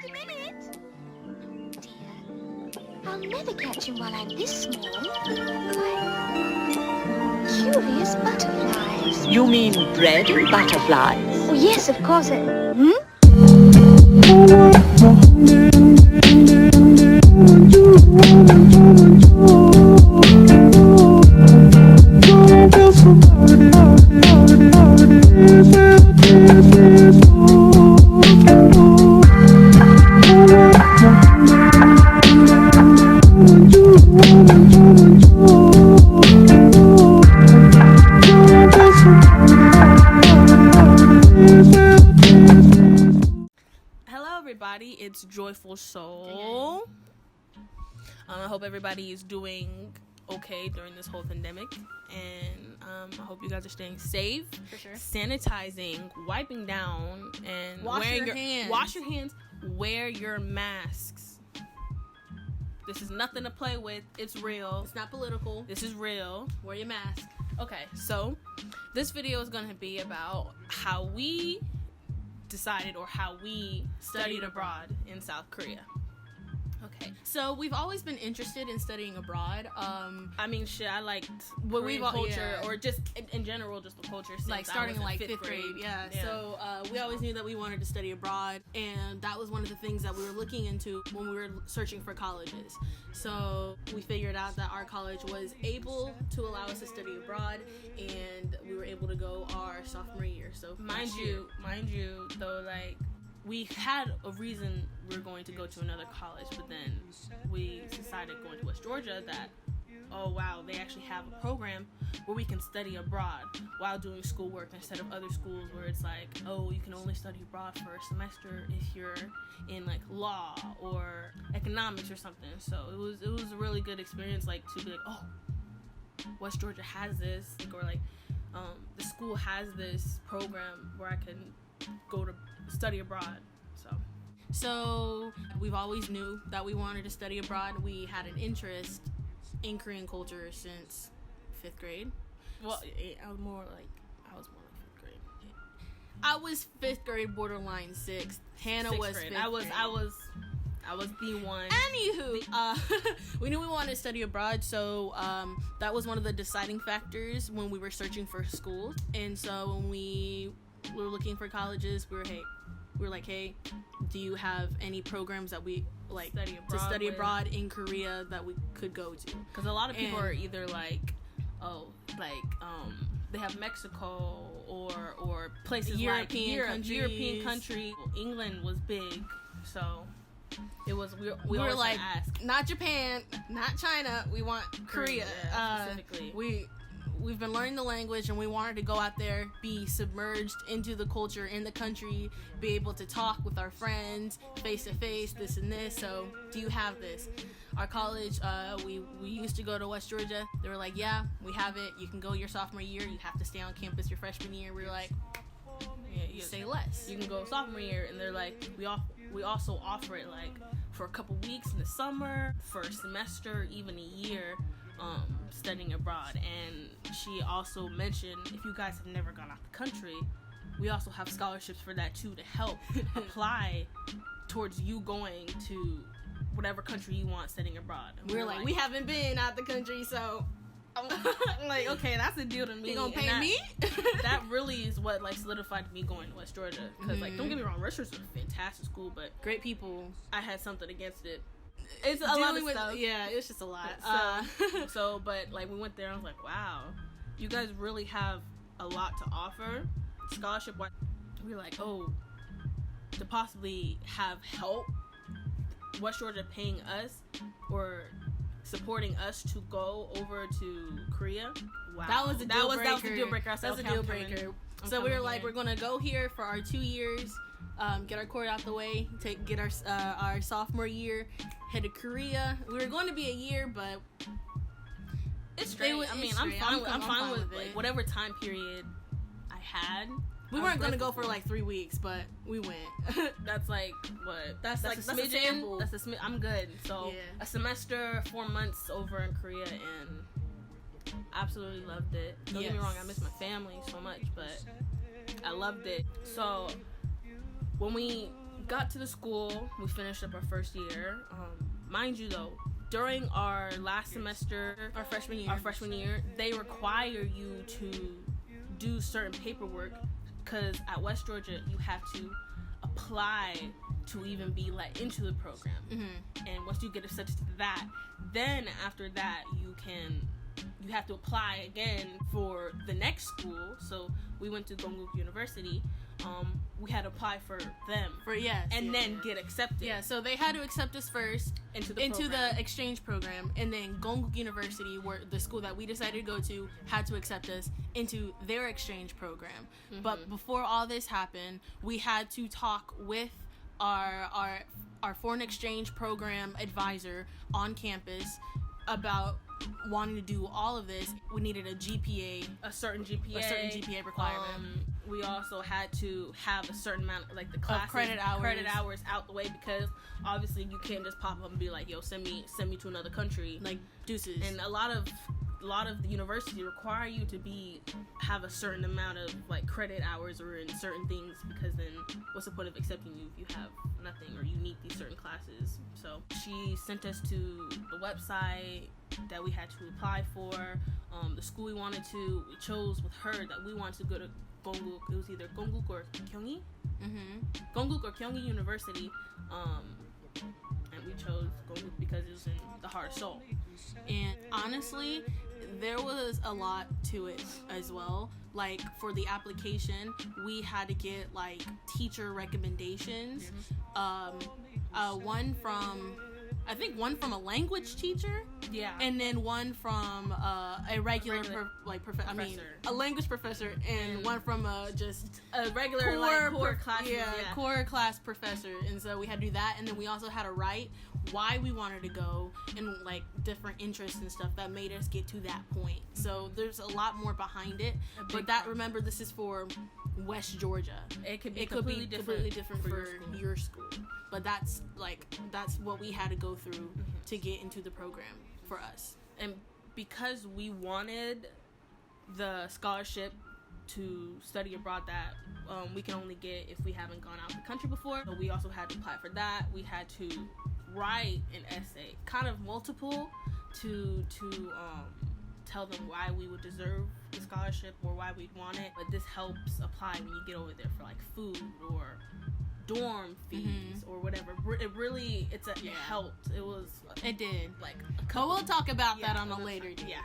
Wait a minute. Dear, I'll never catch him while I'm this small. Why, curious butterflies. You mean bread and butterflies? Oh, yes, of course. It's Joyful Soul. I hope everybody is doing okay during this whole pandemic, and I hope you guys are staying safe, for sure. Sanitizing, wiping down, and wash your hands. Wash your hands. Wear your masks. This is nothing to play with. It's real. It's not political. This is real. Wear your mask. Okay, so this video is going to be about how we decided or how we studied abroad in South Korea. Okay, so we've always been interested in studying abroad. I mean, shit, I liked Korean culture, or just in general, just the culture. Since like starting in like fifth grade. Yeah. So we always knew that we wanted to study abroad, and that was one of the things that we were looking into when we were searching for colleges. So we figured out that our college was able to allow us to study abroad, and we were able to go our sophomore year. So mind you, though, like, we had a reason we were going to go to another college, but then we decided going to West Georgia that, oh wow, they actually have a program where we can study abroad while doing schoolwork instead of other schools where it's like, oh, you can only study abroad for a semester if you're in like law or economics or something. So it was a really good experience, like, to be like, oh, West Georgia has this, like, or like the school has this program where I can go to study abroad. So we've always knew that we wanted to study abroad. We had an interest in Korean culture since fifth grade. Well, I was more like fifth grade. I was fifth grade, borderline sixth. Hannah Sixth was grade. fifth grade. I was B1. Anywho, we knew we wanted to study abroad, so that was one of the deciding factors when we were searching for schools. And so when we were looking for colleges, we were like, hey, do you have any programs that we like to study abroad in Korea that we could go to? Because a lot of people are either like, they have Mexico or places European like European country. England was big, so it was we were always like, ask. Not Japan, not China, we want Korea. Specifically. We've been learning the language, and we wanted to go out there, be submerged into the culture in the country, be able to talk with our friends face to face, this and this. So do you have this? Our college, we used to go to West Georgia. They were like, yeah, we have it. You can go your sophomore year. You have to stay on campus your freshman year. We were like, yeah, say less. You can go sophomore year, and they're like, we also offer it like for a couple weeks in the summer, for a semester, even a year. Studying abroad. And she also mentioned, if you guys have never gone out the country, we also have scholarships for that too, to help apply towards you going to whatever country you want studying abroad. And we're like, we haven't been out the country, so I'm like, okay, that's a deal to me. You gonna pay me? That really is what like solidified me going to West Georgia. Because like, don't get me wrong, West Georgia's a fantastic school, but great people. I had something against it. It's a lot of stuff. Yeah, it's just a lot. But like, we went there and I was like, wow, you guys really have a lot to offer. Scholarship wise, we were like, oh, to possibly have help, West Georgia paying us or supporting us to go over to Korea. Wow, that was a deal breaker. That was a deal breaker. That was a deal breaker. So we were like, we're gonna go here for our 2 years. Get our court out the way, get our sophomore year, head to Korea. We were going to be a year, but it's straight. I'm fine with like, whatever time period I had. We weren't going to go for like 3 weeks, but we went. That's like what? That's like a sample. I'm good. So yeah. A semester, 4 months over in Korea, and absolutely loved it. Don't get me wrong, I miss my family so much, but I loved it. So when we got to the school. We finished up our first year. Mind you, though, during our last semester, our freshman year, they require you to do certain paperwork, because at West Georgia you have to apply to even be let into the program. And once you get accepted to that, then after that you have to apply again for the next school. So we went to Gonguk University. We had to apply for them then get accepted. Yeah, so they had to accept us first into the exchange program, and then Gonguk University, where the school that we decided to go to, had to accept us into their exchange program. But before all this happened, we had to talk with our foreign exchange program advisor on campus about wanting to do all of this. We needed a certain GPA requirement. We also had to have a certain amount, like the classes, credit hours out the way, because obviously you can't just pop up and be like, yo, send me to another country, like deuces. And a lot of the universities require you to have a certain amount of like credit hours or in certain things, because then what's the point of accepting you if you have nothing or you need these certain classes? So she sent us to the website that we had to apply for, the school we wanted to. We chose with her that we wanted to go to Gonguk. It was either Gonguk or Gyeonggi. Gonguk or Gyeonggi University. And we chose Gonguk because it was in the heart of Seoul. And honestly, there was a lot to it as well. Like, for the application, we had to get like teacher recommendations. One from a language teacher. Yeah. And then one from a regular professor. I mean, a language professor, and one from just a regular core class. Core class professor. And so we had to do that, and then we also had to write why we wanted to go and like different interests and stuff that made us get to that point. So there's a lot more behind it. But remember, this is for West Georgia. It could be completely different for your school. But that's what we had to go through to get into the program for us. And because we wanted the scholarship to study abroad that we can only get if we haven't gone out of the country before, so we also had to apply for that. We had to write an essay, kind of multiple, to tell them why we would deserve the scholarship or why we'd want it. But this helps apply when you get over there for like food or dorm fees or whatever. It helped. It did. Like, but we'll talk about that on a later day. Yeah.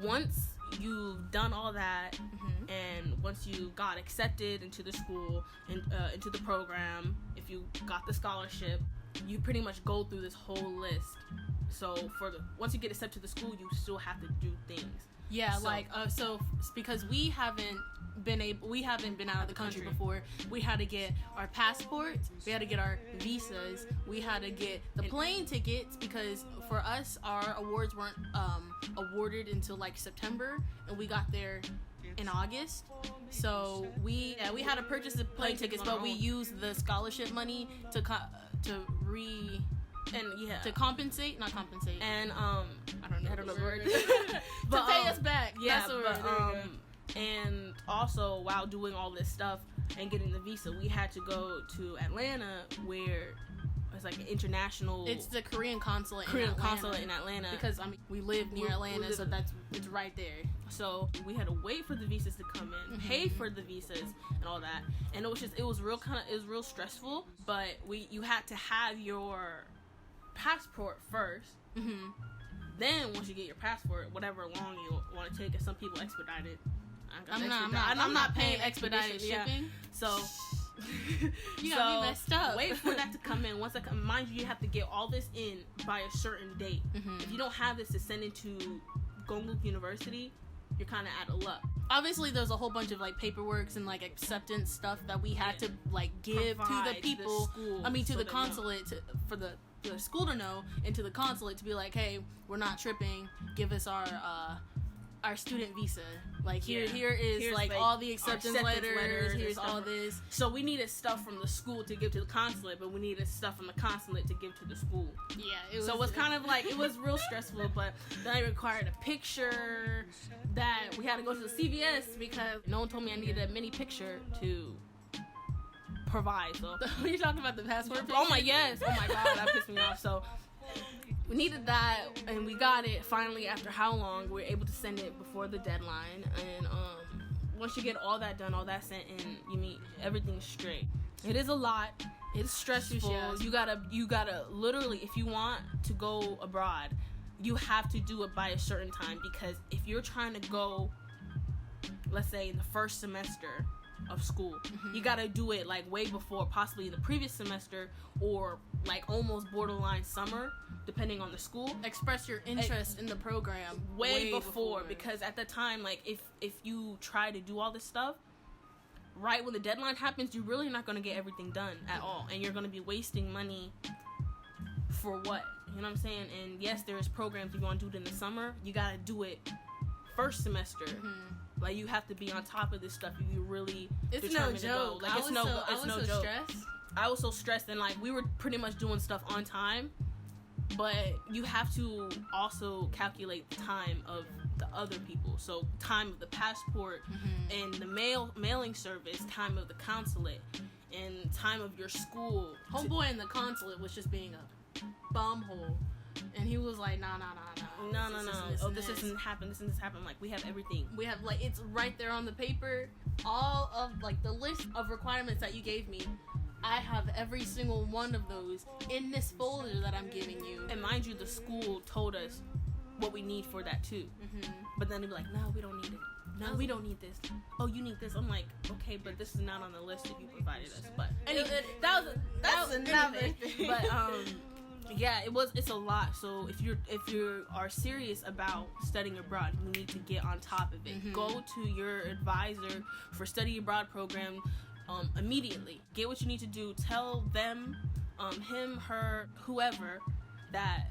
Once you've done all that, and once you got accepted into the school and into the program, if you got the scholarship, you pretty much go through this whole list. So once you get accepted to the school, you still have to do things. Yeah, so because we haven't been out of the country before, we had to get our passports, we had to get our visas, we had to get the plane tickets, because for us our awards weren't awarded until like September, and we got there in August. So we had to purchase the plane tickets, but we used the scholarship money to compensate, not compensate, and I don't know the word. But, to pay us back. Yeah, and also while doing all this stuff and getting the visa, we had to go to Atlanta, where it's like an international. It's the Korean consulate in Atlanta, because we live near Atlanta, so it's right there. So we had to wait for the visas to come in, pay for the visas and all that, and it was real stressful. But you had to have your passport first. Then once you get your passport, whatever long you want to take, and some people expedite it. I'm not paying expedited shipping. So you got me messed up. Wait for that to come in. Once that mind you have to get all this in by a certain date. If you don't have this to send into Gonguk University, you're kind of out of luck. Obviously, there's a whole bunch of like paperwork and like acceptance stuff that we had to like give to the people. To the consulate for the school to know, and to the consulate to be like, hey, we're not tripping. Give us our student visa. Like here's like all the acceptance letters. Here's all this. So we needed stuff from the school to give to the consulate, but we needed stuff from the consulate to give to the school. Yeah. So it was kind of like, it was real stressful, but then I required a picture that we had to go to the CVS because no one told me I needed a mini picture to provide. So You're talking about the passport picture? oh my god, that pissed me off. So we needed that, and we got it finally after how long? We were able to send it before the deadline, and once you get all that done, all that sent in, you mean everything's straight. It is a lot. It's stressful. Yes. You gotta literally, if you want to go abroad, you have to do it by a certain time, because if you're trying to go, let's say in the first semester of school, you gotta do it like way before, possibly the previous semester, or like almost borderline summer, depending on the school. Express your interest in the program way before, because at the time, like if you try to do all this stuff right when the deadline happens, you're really not going to get everything done at all, and you're going to be wasting money for what? You know what I'm saying? And yes, there's programs you want to do it in the summer. You got to do it first semester. Like, you have to be on top of this stuff if you really determined to go. Like, it's no joke. Stressed. I was so stressed, and like we were pretty much doing stuff on time, but you have to also calculate the time of the other people. So time of the passport and the mailing service, time of the consulate, and time of your school. Homeboy in the consulate was just being a bumhole, and he was like, nah. Oh, this doesn't happen. This doesn't happen. Like, we have everything. We have, like, it's right there on the paper. All of, like, the list of requirements that you gave me, I have every single one of those in this folder that I'm giving you. And mind you, the school told us what we need for that too. But then they'd be like, no, we don't need it. No, we don't need this. Oh, you need this. I'm like, okay, but this is not on the list that you provided us. But anyway, that was another thing. But yeah, it's a lot. So if you are serious about studying abroad, you need to get on top of it. Go to your advisor for study abroad program immediately. Get what you need to do. Tell them, him, her, whoever, that,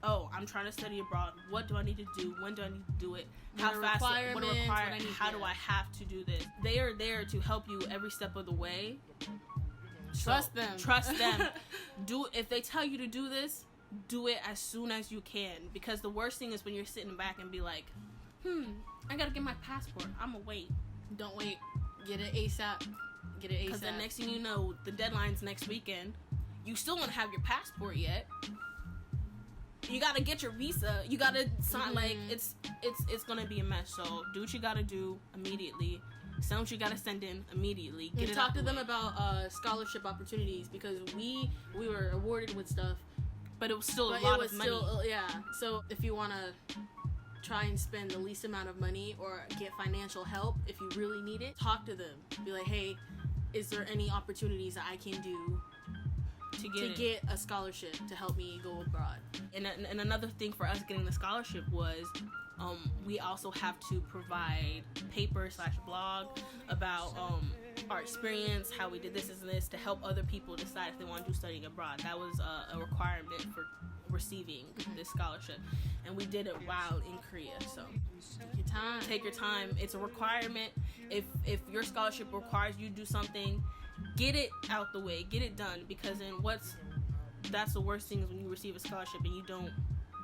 oh, I'm trying to study abroad. What do I need to do? When do I need to do it? How fast? What are requirements? How do I have to do this? They are there to help you every step of the way. Trust them. Do, if they tell you to do this, do it as soon as you can. Because the worst thing is when you're sitting back and be like, I gotta get my passport. I'ma wait. Don't wait. Get it ASAP. Because the next thing you know, the deadline's next weekend. You still don't have your passport yet. You gotta get your visa. You gotta sign. Like, it's gonna be a mess. So do what you gotta do immediately. Send what you gotta send in immediately. Get it. Talk to them about scholarship opportunities, because we were awarded with stuff, but it was still a lot of money. So if you wanna try and spend the least amount of money or get financial help, if you really need it, talk to them. Be like, hey, is there any opportunities that I can do to get a scholarship to help me go abroad? And another thing for us getting the scholarship was, we also have to provide paper/blog about our experience, how we did this and this, to help other people decide if they want to do studying abroad. That was a requirement for receiving this scholarship, and we did it while in Korea. So take your time. It's a requirement. If your scholarship requires you to do something, get it out the way, get it done, because then that's the worst thing is when you receive a scholarship and you don't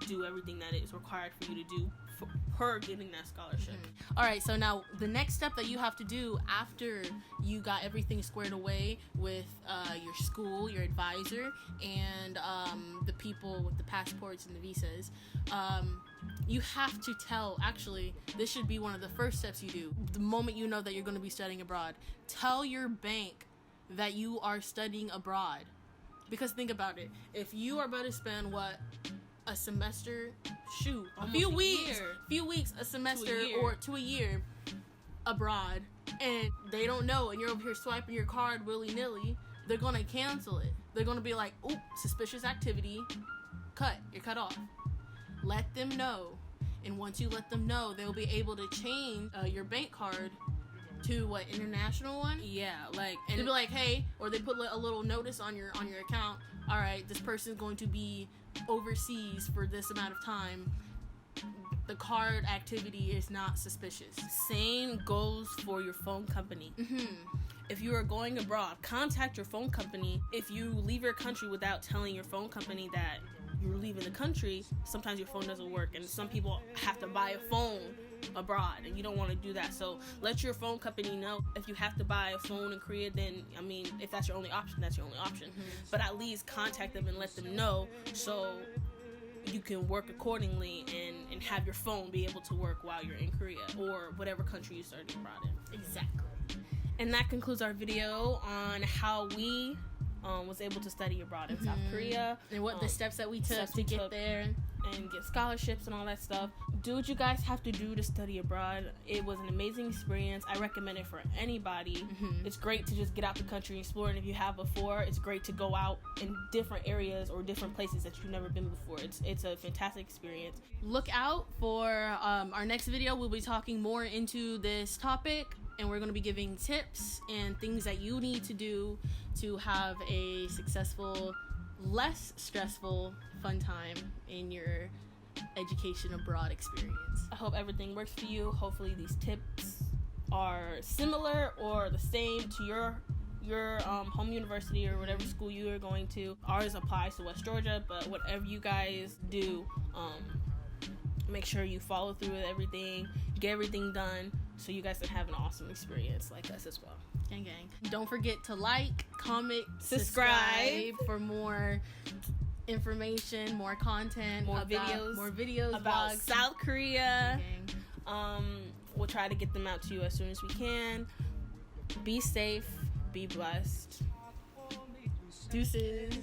do everything that is required for you to do per getting that scholarship. All right, so now the next step that you have to do after you got everything squared away with your school, your advisor, and the people with the passports and the visas, you have to actually, this should be one of the first steps you do. The moment you know that you're going to be studying abroad, tell your bank that you are studying abroad. Because think about it, if you are about to spend a semester, a few weeks, a semester, or to a year abroad, and they don't know, and you're over here swiping your card willy-nilly, they're gonna cancel it. They're gonna be like, oop, suspicious activity, you're cut off. Let them know, and once you let them know, they'll be able to change your bank card to international one. Yeah, like, and they'll be like, hey, or they put a little notice on your account. All right, this person's going to be overseas for this amount of time. The card activity is not suspicious. Same goes for your phone company. If you are going abroad, contact your phone company. If you leave your country without telling your phone company that you're leaving the country, sometimes your phone doesn't work, and some people have to buy a phone abroad, and you don't want to do that. So let your phone company know. If you have to buy a phone in Korea, then I mean, if that's your only option, that's your only option. But at least contact them and let them know, so you can work accordingly and have your phone be able to work while you're in Korea or whatever country you study abroad in. Exactly. And that concludes our video on how we was able to study abroad in South Korea, and what the steps that we took to get there and get scholarships and all that stuff. Do what you guys have to do to study abroad. It was an amazing experience. I recommend it for anybody. It's great to just get out the country and explore, and if you have before, it's great to go out in different areas or different places that you've never been before. It's a fantastic experience. Look out for our next video. We'll be talking more into this topic, and we're going to be giving tips and things that you need to do to have a successful, less stressful, fun time in your education abroad experience. I hope everything works for you. Hopefully these tips are similar or the same to your home university or whatever school you are going to. Ours applies to West Georgia, but whatever you guys do, make sure you follow through with everything, get everything done, so you guys can have an awesome experience like us as well. Gang, gang. Don't forget to like, comment, subscribe for more information, more content, more videos about vlogs. South Korea. Gang. We'll try to get them out to you as soon as we can. Be safe, be blessed. Deuces.